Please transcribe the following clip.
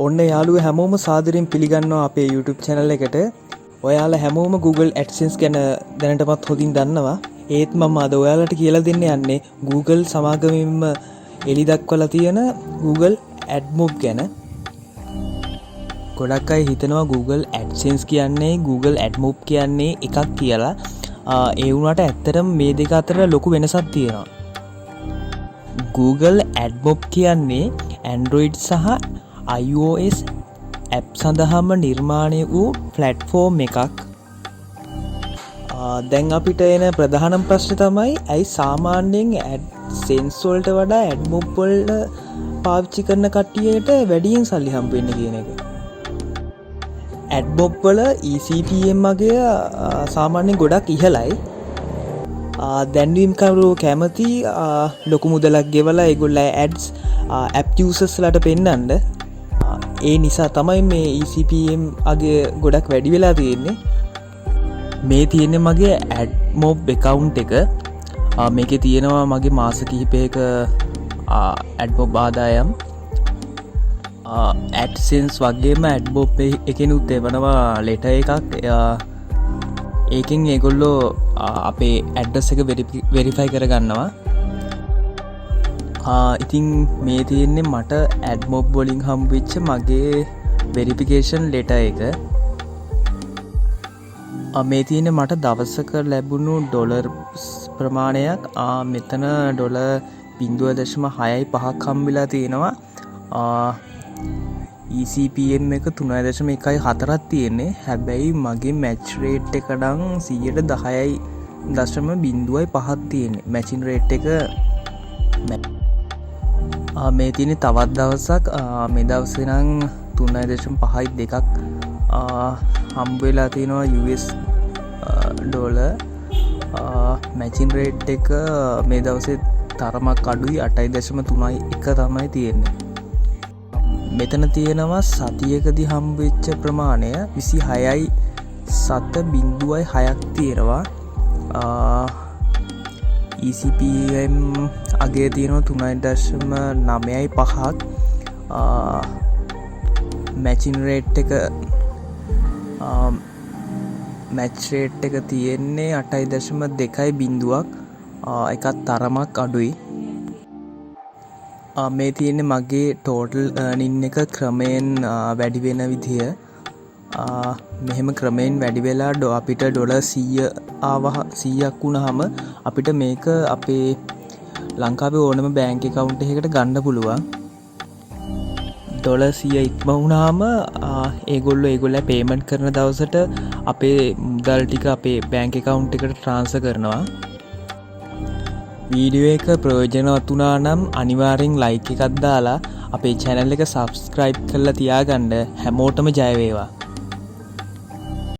ඔන්න යාළුව හැමෝම සාදරයෙන් පිළිගන්නවා අපේ YouTube channel එකට. ඔයාලා හැමෝම Google AdSense ගැන දැනටමත් හොඳින් දන්නවා. ඒත් මම අද ඔයාලට කියලා දෙන්න යන්නේ Google සමාගමෙන්ම එළි දක්වලා තියෙන Google AdMob ගැන. ගොඩක් අය හිතනවා Google AdSense කියන්නේ Google AdMob කියන්නේ එකක් කියලා. ඒ වුණාට ඇත්තටම මේ දෙක අතර ලොකු වෙනසක් තියෙනවා. Google AdMob කියන්නේ Android සහ iOS ඇප් සඳහාම නිර්මාණය වූ ප්ලැට්ෆෝම් එකක්. දැන් අපිට එන ප්‍රධානම් ප්‍රශ්න තමයි ඇයි සාමාන්‍යයෙන් AdSense වලට වඩා AdMob වලට පාවිච්චි කරන කට්ටියට වැඩියෙන් සල්ලි හම්බ වෙන්නේ කියන එක. AdMob වල eCPM අගය සාමාන්‍යයෙන් ගොඩක් ඉහළයි. දැන්වීම්කරුවෝ කැමති ලොකු මුදලක් ගෙවලා ඒගොල්ලෝ ads app users ලට පෙන්නන්න. ඒ නිසා තමයි මේ eCPM අගය ගොඩක් වැඩි වෙලා තියෙන්නේ. මේ තියෙන්නේ මගේ AdMob account එක. මේකේ තියෙනවා මගේ මාස කිහිපයක AdMob ආදායම්. AdSense වගේම AdMob එකෙනුත් එවනවා ලෙටර් එකක්. ඒකෙන් ඒගොල්ලෝ අපේ ඇඩ්‍රස් එක වෙරිෆයි කරගන්නවා. ඉතින් මේ තියෙන්නේ මට AdMob වලින් හම්බෙච්ච මගේ වෙරිෆිකේෂන් ලෙටර් එක. මේ තියෙන්නේ මට දවසක ලැබුණු ඩොලර් ප්‍රමාණයක්. මෙතන ඩොලර් 0.65ක් හම්බෙලා තියෙනවා. eCPM එක 3.14ක් තියෙන්නේ. හැබැයි මගේ මැච් රේට් එක නම් 10.5ක් තියෙන්නේ. මැචින් රේට් එක මේ තියෙන්නේ තවත් දවසක්. මේ දවසේ නම් 3.52ක් හම්බ වෙලා තියෙනවා US ඩොලර්. මැචින් රේට් එක මේ දවසේ තරමක් අඩුයි 8.31 තමයි තියෙන්නේ. මෙතන තියෙනවා සතියකදී හම්බෙච්ච ප්‍රමාණය 26.06ක් තියෙනවා. eCPM අගය තියෙනවා 3.95ක්. මැචින් රේට් එක මැච් රේට් එක තියෙන්නේ 8.2ක්. එකත් තරමක් අඩුයි. මේ තියෙන්නේ මගේ ටෝටල් earning එක ක්‍රමයෙන් වැඩි වෙන විදිය. මෙහෙම ක්‍රමයෙන් වැඩි වෙලා අපිට ඩොලර් 100ක් වුණාම අපිට මේක අපේ ලංකාවේ ඕනම බැංක් account එකකට ගන්න පුළුවන්. ඩොලර් 100 ඉක්ම වුණාම ඒගොල්ලෝ පේමන්ට් කරන දවසට අපේ මුදල් ටික අපේ බැංක් account එකට ට්‍රාන්ස්ෆර් කරනවා. වීඩියෝ එක ප්‍රයෝජනවත් වුණා නම් අනිවාර්යෙන් ලයික් එකක් දාලා අපේ channel එක subscribe කරලා තියාගන්න. හැමෝටම ජය වේවා.